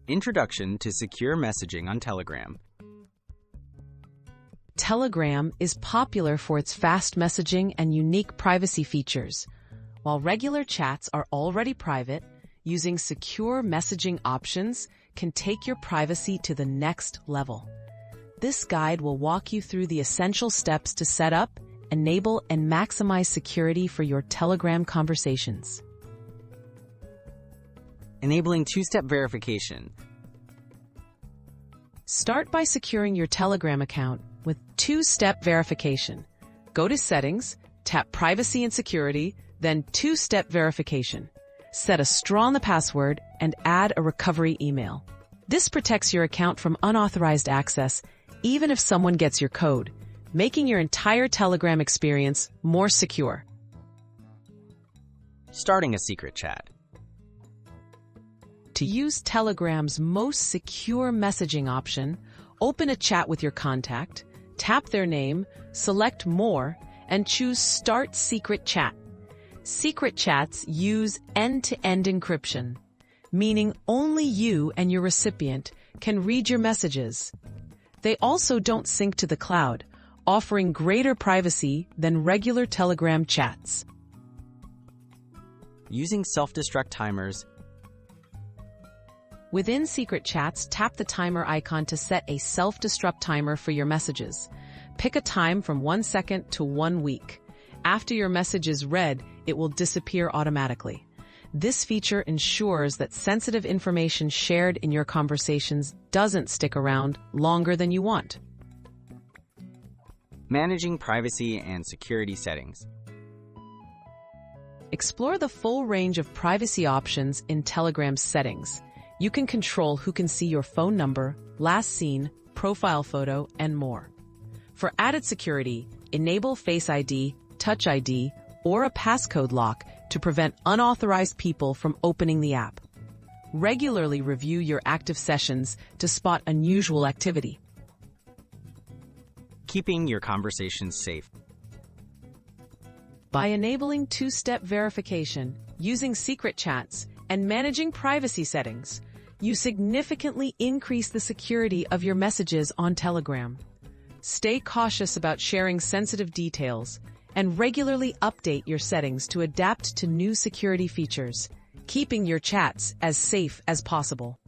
Introduction to Secure Messaging on Telegram. Telegram is popular for its fast messaging and unique privacy features. While regular chats are already private, using secure messaging options can take your privacy to the next level. This guide will walk you through the essential steps to set up, enable, and maximize security for your Telegram conversations. Enabling two-step verification. Start by securing your Telegram account with two-step verification. Go to Settings, tap Privacy and Security, then Two-Step Verification. Set a strong password and add a recovery email. This protects your account from unauthorized access, even if someone gets your code, making your entire Telegram experience more secure. Starting a secret chat. To use Telegram's most secure messaging option, open a chat with your contact, tap their name, select More, and choose Start Secret Chat. Secret chats use end-to-end encryption, meaning only you and your recipient can read your messages. They also don't sync to the cloud, offering greater privacy than regular Telegram chats. Using self-destruct timers. Within Secret Chats, tap the timer icon to set a self-destruct timer for your messages. Pick a time from 1 second to 1 week. After your message is read, it will disappear automatically. This feature ensures that sensitive information shared in your conversations doesn't stick around longer than you want. Managing privacy and security settings. Explore the full range of privacy options in Telegram's settings. You can control who can see your phone number, last seen, profile photo, and more. For added security, enable Face ID, Touch ID, or a passcode lock to prevent unauthorized people from opening the app. Regularly review your active sessions to spot unusual activity. Keeping your conversations safe. By enabling two-step verification, using secret chats, and managing privacy settings, you significantly increase the security of your messages on Telegram. Stay cautious about sharing sensitive details and regularly update your settings to adapt to new security features, keeping your chats as safe as possible.